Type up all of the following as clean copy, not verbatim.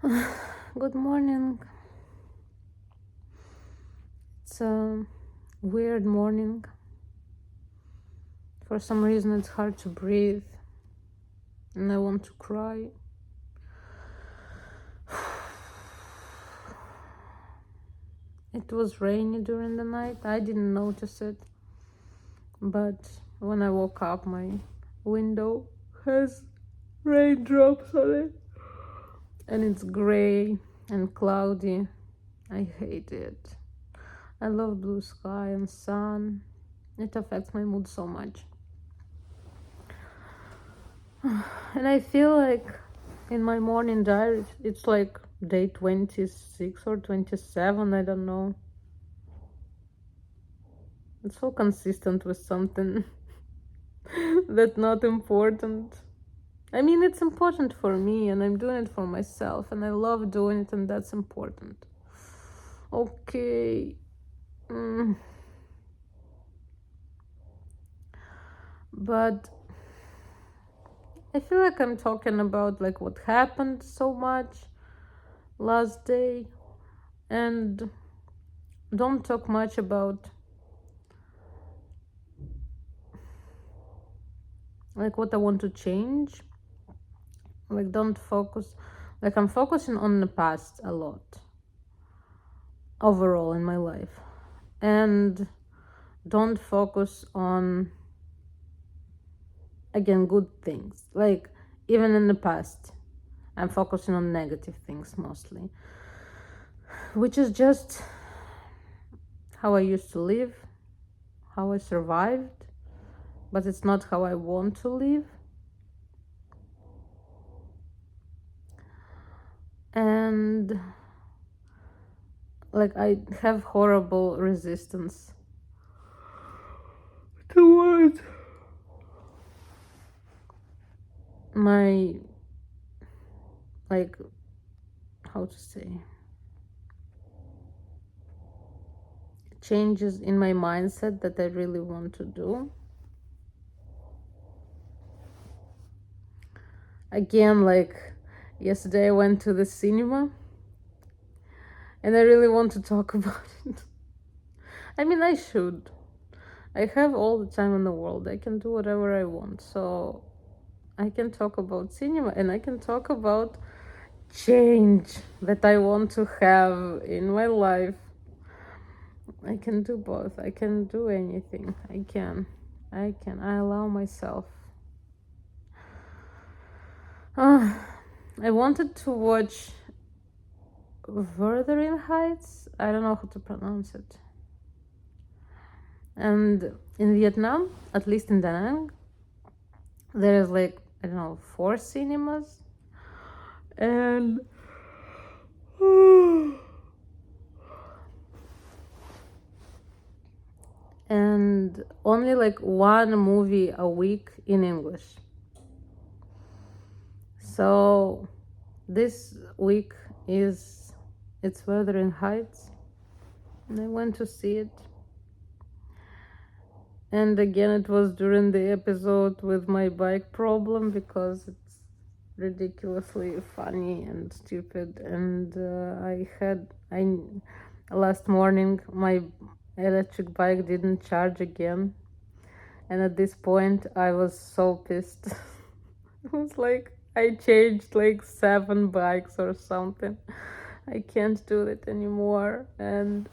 Good morning. It's a weird morning. For some reason, it's hard to breathe and I want to cry. It was rainy during the night. I didn't notice it, but when I woke up, my window has raindrops on it and it's gray and cloudy. I hate it. I love blue sky and sun. It affects my mood so much. And I feel like in my morning diary, it's like day 26 or 27, I don't know. It's so consistent with something that's not important. I mean, it's important for me and I'm doing it for myself and I love doing it and that's important. Okay. But I feel like I'm talking about like what happened so much last day and don't talk much about like what I want to change. Like don't focus, like I'm focusing on the past a lot overall in my life, and don't focus on again good things. Like even in the past I'm focusing on negative things mostly, which is just how I used to live, how I survived, but it's not how I want to live. And like I have horrible resistance towards my, like, how to say, changes in my mindset that I really want to do. Again, like yesterday I went to the cinema and I really want to talk about it. I mean, I should. I have all the time in the world. I can do whatever I want. So I can talk about cinema and I can talk about change that I want to have in my life. I can do both. I can do anything. I can. I allow myself. I wanted to watch Wuthering Heights. I don't know how to pronounce it. And in Vietnam, at least in Da Nang, there is like, I don't know, 4 cinemas. And and only like 1 movie a week in English. So this week it's Wuthering Heights and I went to see it. And again, it was during the episode with my bike problem because it's ridiculously funny and stupid. And last morning my electric bike didn't charge again. And at this point, I was so pissed. It was like I changed like 7 bikes or something. I can't do it anymore. And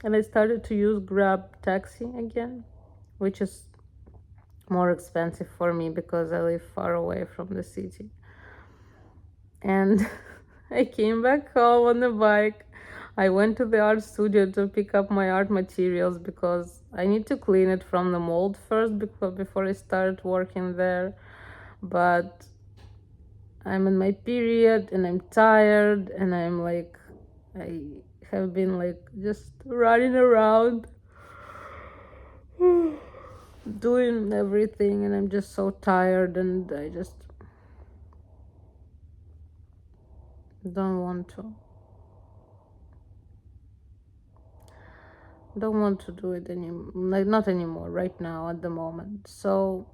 and I started to use Grab taxi again, which is more expensive for me because I live far away from the city. And I came back home on the bike. I went to the art studio to pick up my art materials because I need to clean it from the mold first before I start working there. But I'm in my period and I'm tired and I'm like, I have been like just running around doing everything and I'm just so tired and I just don't want to. Don't want to do it anymore, like not anymore right now at the moment. So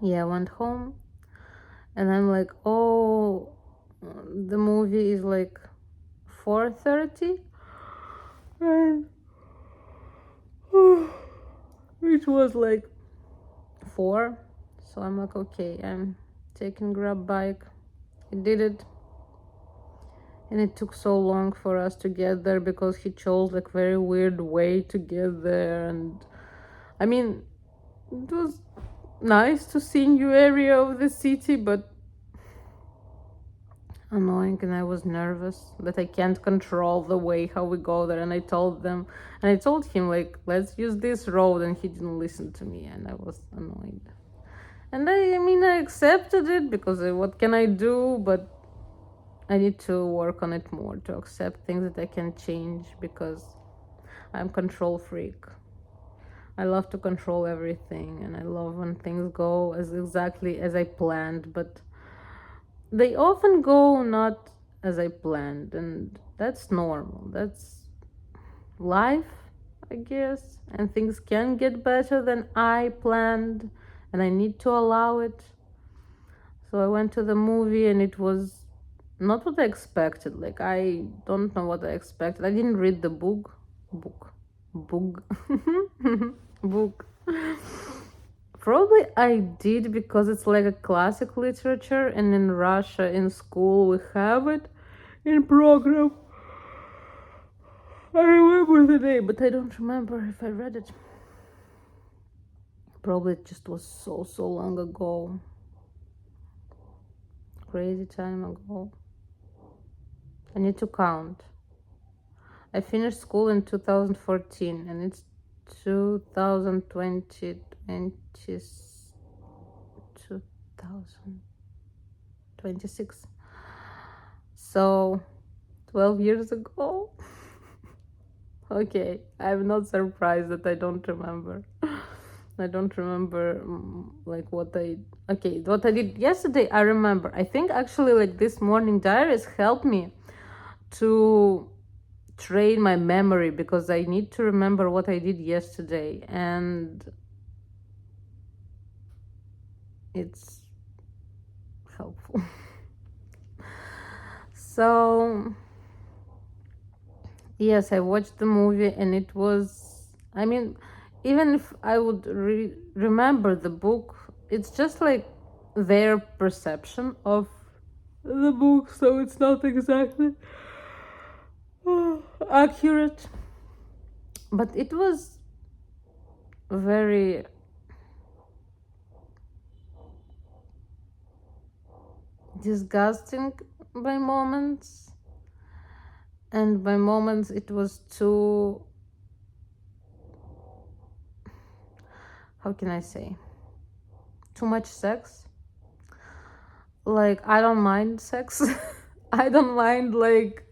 Yeah, I went home and I'm like, oh, the movie is like 4:30, and it was like 4. So I'm like, okay, I'm taking Grab bike. I did it, and it took so long for us to get there because he chose like very weird way to get there. And I mean, it was nice to see new area of the city, but annoying, and I was nervous that I can't control the way how we go there. And I told them, and I told him like, let's use this road, and he didn't listen to me, and I was annoyed. And I mean, I accepted it because what can I do? But I need to work on it more to accept things that I can change, because I'm control freak. I love to control everything, and I love when things go as exactly as I planned, but they often go not as I planned, and that's normal. That's life, I guess, and things can get better than I planned, and I need to allow it. So I went to the movie, and it was not what I expected. Like, I don't know what I expected. I didn't read the book, book. Probably I did because it's like a classic literature, and in Russia in school we have it in program. I remember the name, but I don't remember if I read it. Probably it just was so long ago. Crazy time ago. I need to count. I finished school in 2014, and it's 2020, 2026. So 12 years ago. Okay, I'm not surprised that I don't remember. I don't remember like what I did yesterday. I remember. I think actually like this morning diaries helped me to train my memory, because I need to remember what I did yesterday, and it's helpful. So yes, I watched the movie, and it was, I mean, even if I would remember the book, it's just like their perception of the book, so it's not exactly accurate. But it was very disgusting by moments, and by moments it was too, how can I say, too much sex. Like, I don't mind sex. I don't mind like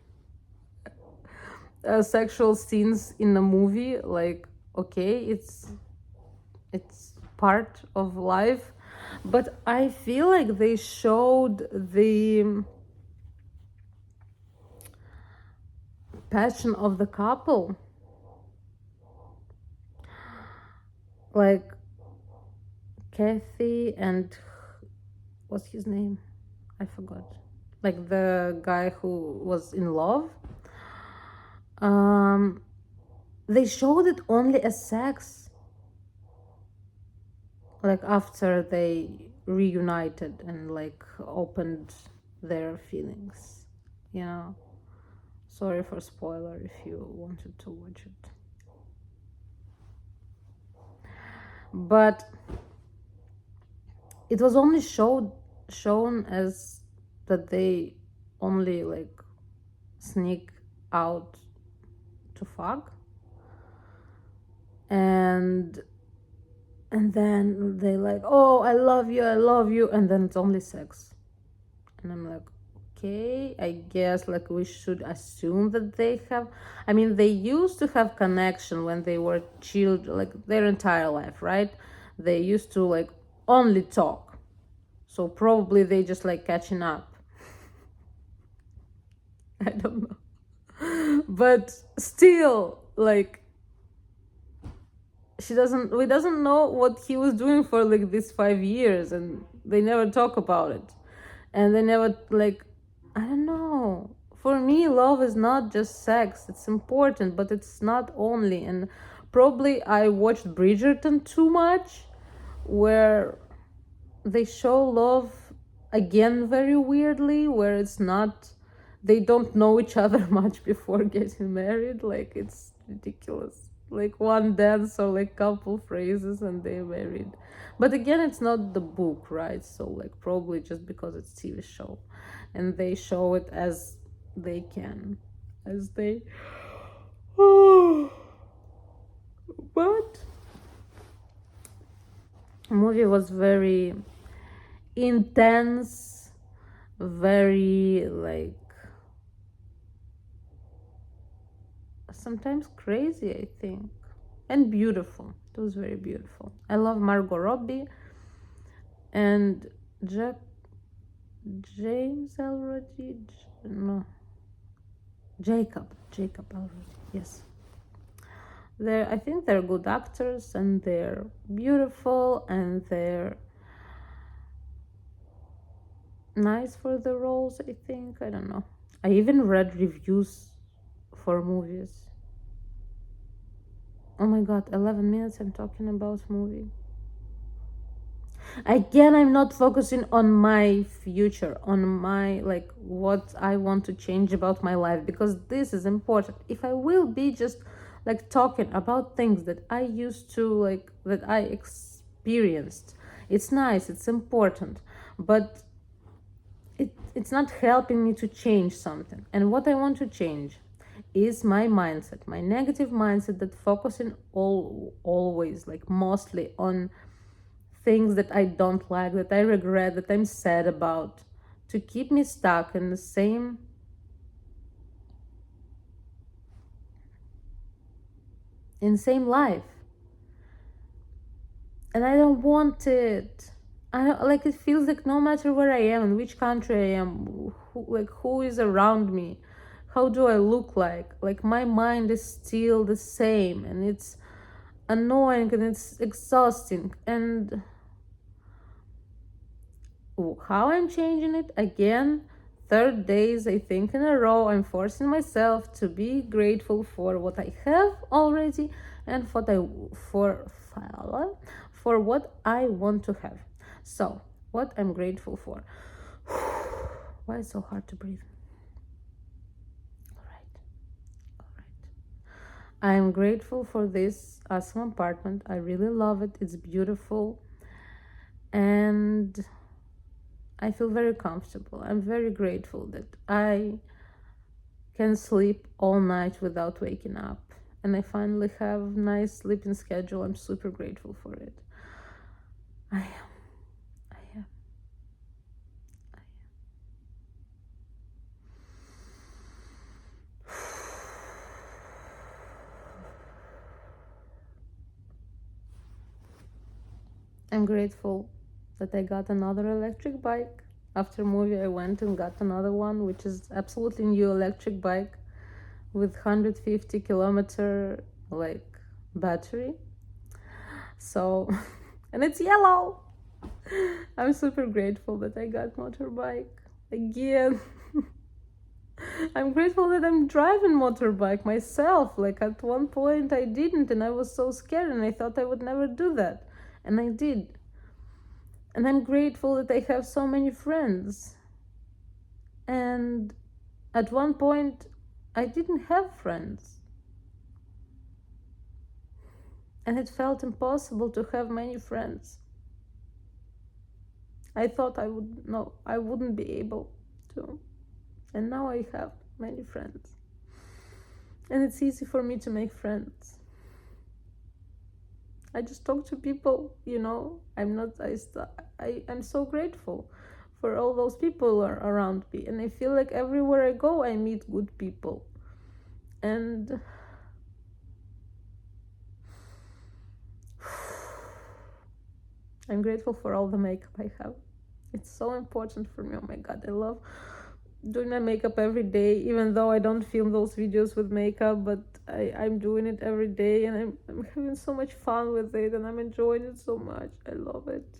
sexual scenes in a movie. Like, okay, it's part of life, but I feel like they showed the passion of the couple. Like Kathy and what's his name? I forgot. Like the guy who was in love. Um, they showed it only as sex. Like after they reunited and like opened their feelings, you know. Sorry for spoiler if you wanted to watch it. But it was only shown as that they only like sneak out to fuck, and then they like, oh, I love you, and then it's only sex. And I'm like, okay, I guess like we should assume that they have, I mean, they used to have connection when they were children, like their entire life, right? They used to like only talk, so probably they just like catching up. I don't know. But still, like, we doesn't know what he was doing for like these 5 years, and they never talk about it. And they never, like, I don't know. For me, love is not just sex. It's important, but it's not only. And probably I watched Bridgerton too much, where they show love again very weirdly, where it's not, they don't know each other much before getting married. Like, it's ridiculous. Like, one dance or like couple phrases and they married. But again, it's not the book, right? So like, probably just because it's TV show and they show it as they can, as they but movie was very intense, very like sometimes crazy, I think, and beautiful. It was very beautiful. I love Margot Robbie and Jack James Elrodie. No, Jacob Elrodie. Yes, I think they're good actors and they're beautiful and they're nice for the roles, I think. I don't know. I even read reviews for movies. Oh my god, 11 minutes I'm talking about movie. Again, I'm not focusing on my future, on my, like, what I want to change about my life, because this is important. If I will be just like talking about things that I used to, like, that I experienced, it's nice, it's important, but it's not helping me to change something. And what I want to change is my mindset, my negative mindset that focusing always, like, mostly on things that I don't like, that I regret, that I'm sad about, to keep me stuck in the same life. And I don't want it. I don't, like, it feels like no matter where I am, in which country I am, who is around me, how do I look like my mind is still the same, and it's annoying and it's exhausting. And how I'm changing it again, third days I think in a row, I'm forcing myself to be grateful for what I have already and for what I want to have. So what I'm grateful for. Why is it so hard to breathe? All right. I am grateful for this awesome apartment. I really love it. It's beautiful and I feel very comfortable. I'm very grateful that I can sleep all night without waking up. And I finally have nice sleeping schedule. I'm super grateful for it. I am. I am. I am. I'm grateful that I got another electric bike. After movie, I went and got another one, which is absolutely new electric bike with 150 kilometer like battery. So, and it's yellow. I'm super grateful that I got motorbike again. I'm grateful that I'm driving motorbike myself. Like, at one point I didn't, and I was so scared, and I thought I would never do that, and I did. And I'm grateful that I have so many friends. And at one point I didn't have friends, and it felt impossible to have many friends. I thought I wouldn't be able to. And now I have many friends. And it's easy for me to make friends. I just talk to people, I'm so grateful for all those people around me. And I feel like everywhere I go, I meet good people. And I'm grateful for all the makeup I have. It's so important for me. Oh my god, I love doing my makeup every day, even though I don't film those videos with makeup, but I'm doing it every day, and I'm having so much fun with it, and I'm enjoying it so much. I love it.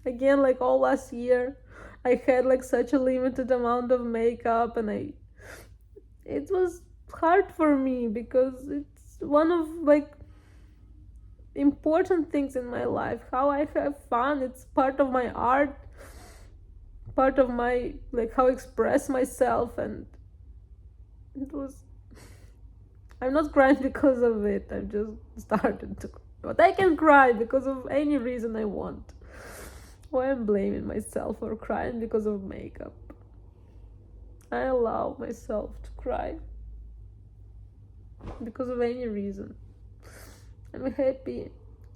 Again, like all last year, I had like such a limited amount of makeup, and it was hard for me because it's one of like important things in my life. How I have fun, it's part of my art, part of my like how I express myself, and it was, I'm not crying because of it. I've just started to, but I can cry because of any reason I want. Why I'm blaming myself for crying because of makeup? I allow myself to cry because of any reason. I'm happy.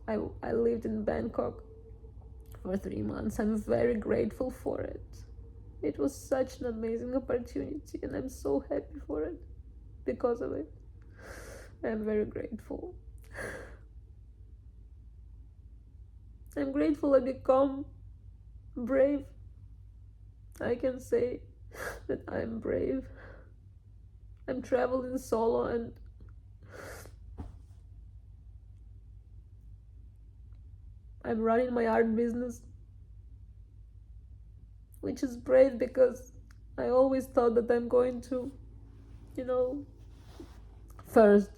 I lived in Bangkok for 3 months. I'm very grateful for it. It was such an amazing opportunity, and I'm so happy for it because of it. I'm very grateful. I'm grateful I become brave. I can say that I'm brave. I'm traveling solo, and I'm running my art business, which is brave because I always thought that I'm going to, first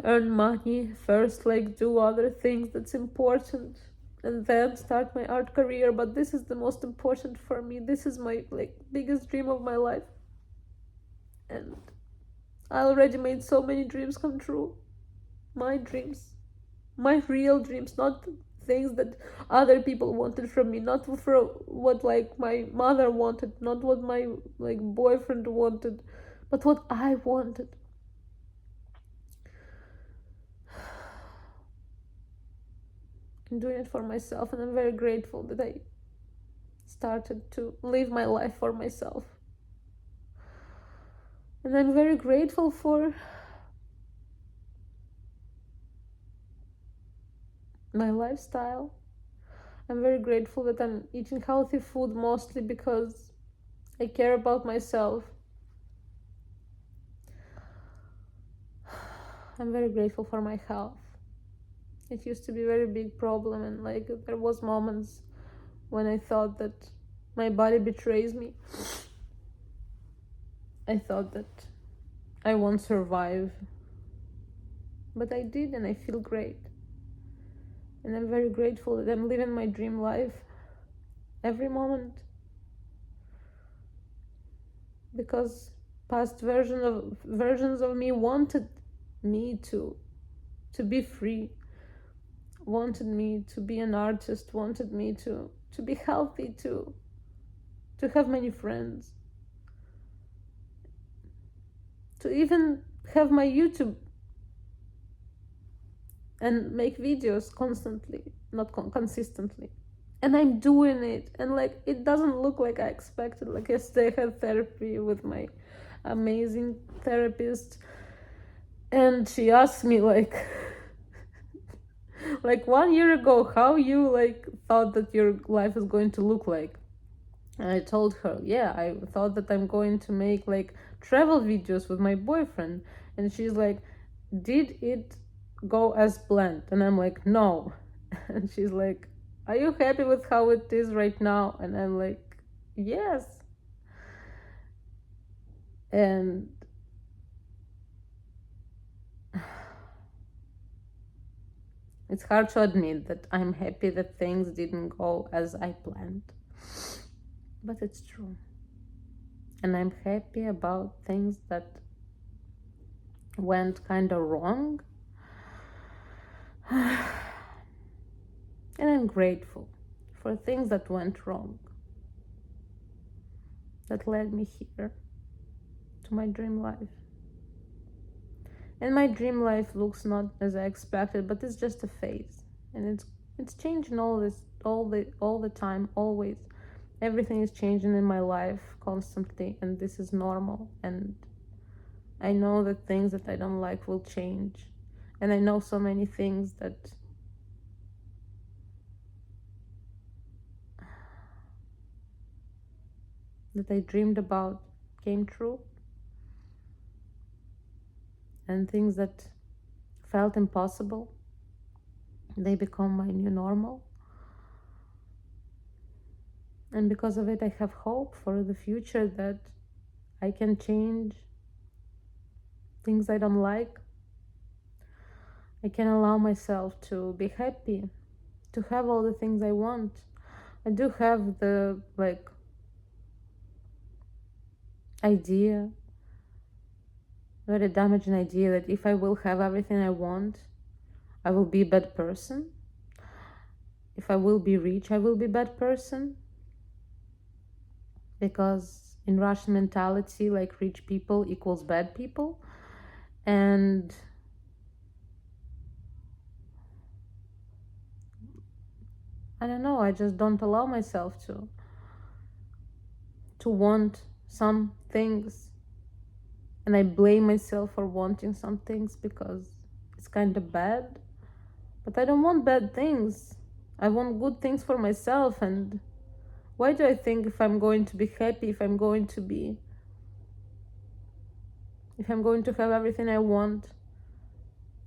earn money, first like do other things that's important, and then start my art career. But this is the most important for me. This is my like biggest dream of my life, and I already made so many dreams come true. My dreams, my real dreams, not things that other people wanted from me, not for what like my mother wanted, not what my like boyfriend wanted, but what I wanted. I'm doing it for myself, and I'm very grateful that I started to live my life for myself. And I'm very grateful for my lifestyle. I'm very grateful that I'm eating healthy food, mostly because I care about myself. I'm very grateful for my health. It used to be a very big problem, and like there was moments when I thought that my body betrays me. I thought that I won't survive, but I did, and I feel great. And I'm very grateful that I'm living my dream life every moment, because past versions of me wanted me to be free, wanted me to be an artist, wanted me to be healthy, to have many friends, to even have my YouTube and make videos constantly, not consistently. And I'm doing it, and like it doesn't look like I expected. Like yesterday I had therapy with my amazing therapist, and she asked me like like 1 year ago how you like thought that your life is going to look like. And I told her, yeah, I thought that I'm going to make like travel videos with my boyfriend. And she's like, did it go as planned? And I'm like, no. And she's like, are you happy with how it is right now? And I'm like, yes. And it's hard to admit that I'm happy that things didn't go as I planned. But it's true. And I'm happy about things that went kind of wrong. And I'm grateful for things that went wrong, that led me here to my dream life. And my dream life looks not as I expected, but it's just a phase, and it's changing all the time, always. Everything is changing in my life constantly, and this is normal. And I know that things that I don't like will change, and I know so many things that that I dreamed about came true, and things that felt impossible, they become my new normal. And because of it, I have hope for the future that I can change things I don't like. I can allow myself to be happy, to have all the things I want. I do have the idea, very damaging idea, that if I will have everything I want, I will be a bad person. If I will be rich, I will be a bad person. Because in Russian mentality, like, rich people equals bad people. And I don't know, I just don't allow myself to want some things. And I blame myself for wanting some things because it's kind of bad. But I don't want bad things. I want good things for myself. And why do I think if I'm going to be happy, if I'm going to have everything I want,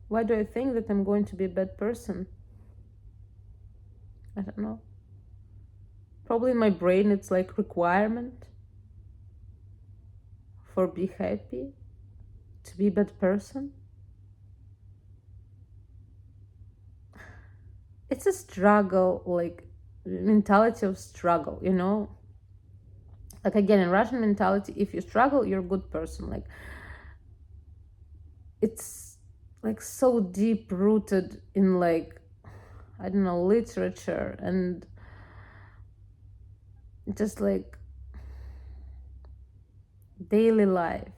why do I think that I'm going to be a bad person? I don't know. Probably in my brain it's like requirement for be happy, to be a bad person. It's a struggle, like mentality of struggle, you know? Like, again, in Russian mentality, if you struggle, you're a good person. Like, it's like so deep rooted in, like, I don't know, literature and just like daily life.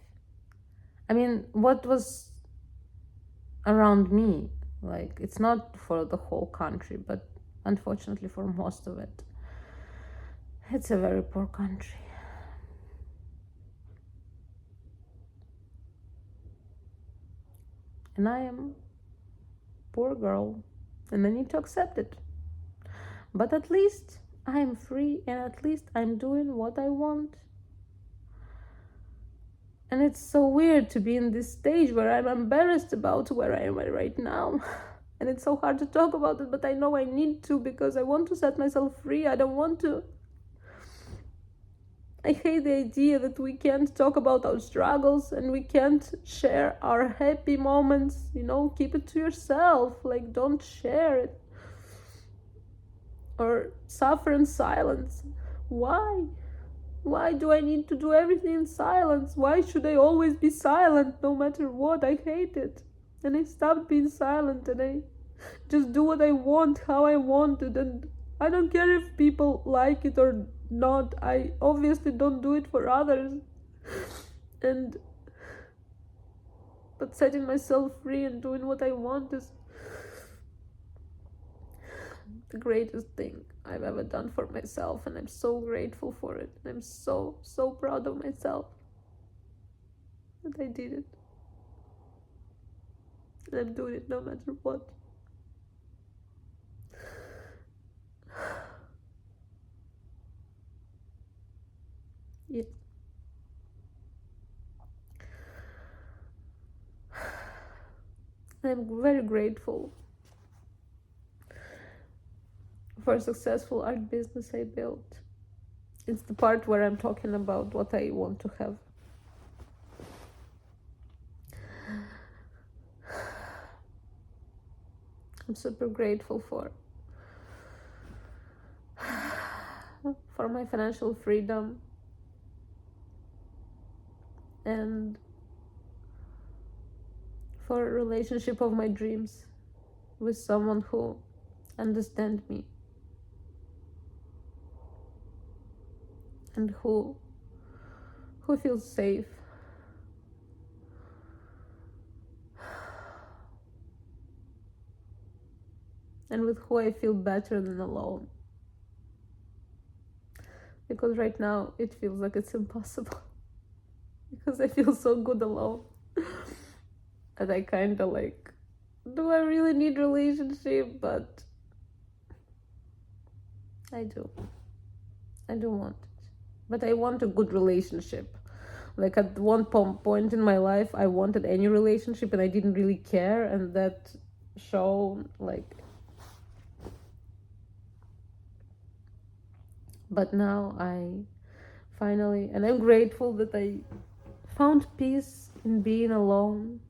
I mean, what was around me, like, it's not for the whole country, but unfortunately for most of it, it's a very poor country. And I am poor girl, and I need to accept it. But at least I'm free, and at least I'm doing what I want. And it's so weird to be in this stage where I'm embarrassed about where I am right now. And it's so hard to talk about it, but I know I need to, because I want to set myself free. I don't want to. I hate the idea that we can't talk about our struggles and we can't share our happy moments. You know, keep it to yourself. Like, don't share it. Or suffer in silence. Why? Why do I need to do everything in silence? Why should I always be silent no matter what? I hate it. And I stopped being silent and I just do what I want, how I want it. And I don't care if people like it or not. I obviously don't do it for others. But setting myself free and doing what I want is the greatest thing I've ever done for myself, and I'm so grateful for it. I'm so proud of myself that I did it. And I'm doing it no matter what. Yes. I'm very grateful for a successful art business I built. It's the part where I'm talking about what I want to have. I'm super grateful for my financial freedom and for a relationship of my dreams with someone who understands me and who feels safe. And with who I feel better than alone. Because right now it feels like it's impossible. Because I feel so good alone. And I kind of like, do I really need relationship? But I do. I do want it. but I want a good relationship. Like at one point in my life, I wanted any relationship and I didn't really care, and that show like. But now I finally, and I'm grateful that I found peace in being alone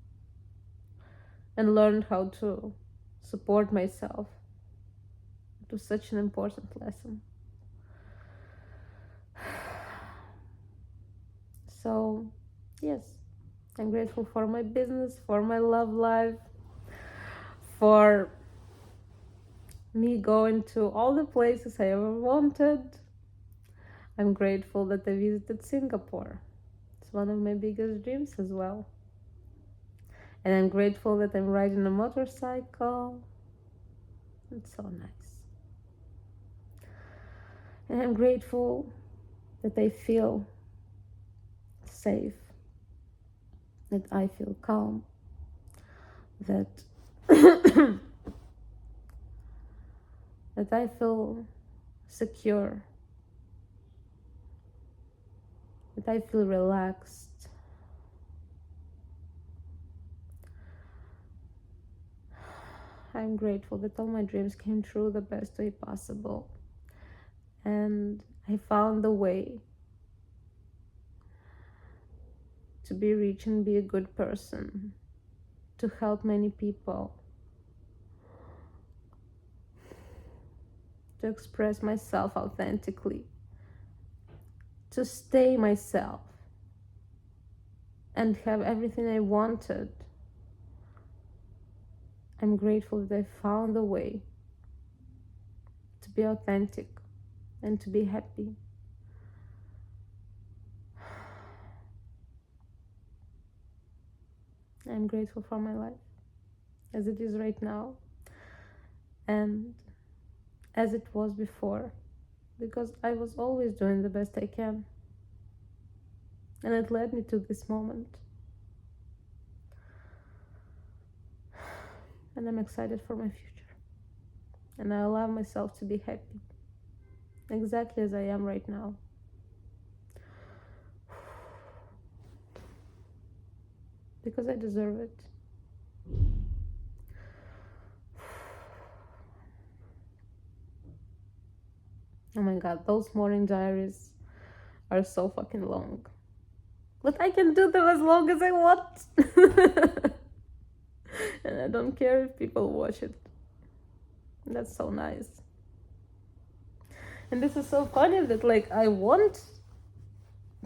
and learned how to support myself. It was such an important lesson. So, yes, I'm grateful for my business, for my love life, for me going to all the places I ever wanted. I'm grateful that I visited Singapore. It's one of my biggest dreams as well. And I'm grateful that I'm riding a motorcycle. It's so nice. And I'm grateful that I feel safe, that I feel calm, that that I feel secure, that I feel relaxed. I'm grateful that all my dreams came true the best way possible. And I found a way to be rich and be a good person, to help many people, to express myself authentically, to stay myself, and have everything I wanted. I'm grateful that I found a way to be authentic and to be happy. I'm grateful for my life as it is right now and as it was before, because I was always doing the best I can, and it led me to this moment. And I'm excited for my future, and I allow myself to be happy exactly as I am right now. Because I deserve it. Oh my god, those morning diaries are so fucking long. But I can do them as long as I want. And I don't care if people watch it. That's so nice. And this is so funny that like I want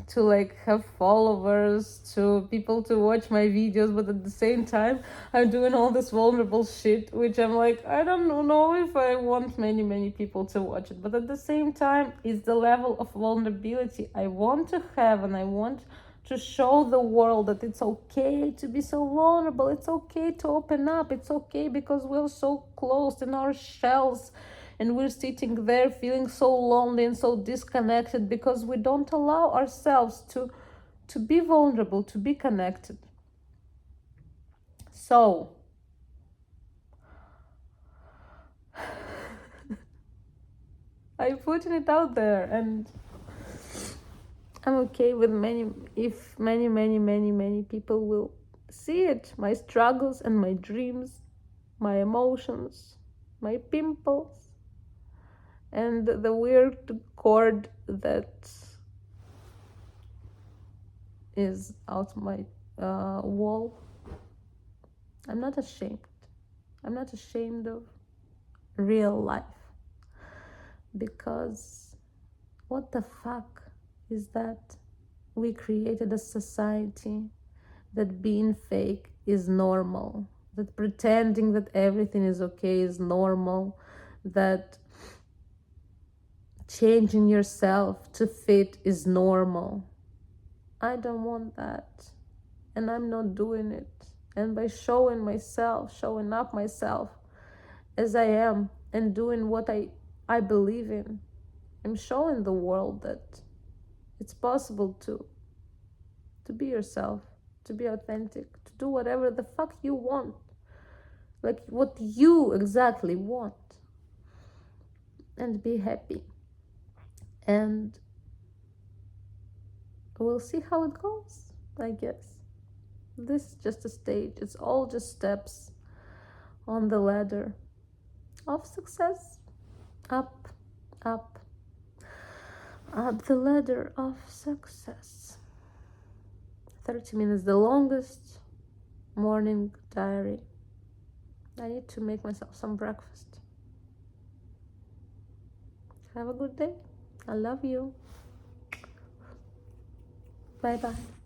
to like have followers, to people to watch my videos, but at the same time I'm doing all this vulnerable shit, which I'm like, I don't know if I want many people to watch it. But at the same time, it's the level of vulnerability I want to have, and I want to show the world that it's okay to be so vulnerable, it's okay to open up, it's okay, because we're so closed in our shells and we're sitting there feeling so lonely and so disconnected because we don't allow ourselves to be vulnerable, to be connected. So I'm putting it out there, and I'm okay with if many people will see it, my struggles and my dreams, my emotions, my pimples, and the weird cord that is out my wall. I'm not ashamed. I'm not ashamed of real life, because what the fuck is that we created a society that being fake is normal, that pretending that everything is okay is normal, that changing yourself to fit is normal. I don't want that, and I'm not doing it. And by showing up myself as I am and doing what I believe in, I'm showing the world that it's possible to be yourself, to be authentic, to do whatever the fuck you want, like what you exactly want, and be happy. And we'll see how it goes, I guess. This is just a stage, it's all just steps on the ladder of success. Up, up, up the ladder of success. 30 minutes, the longest morning diary. I need to make myself some breakfast. Have a good day. I love you. Bye bye.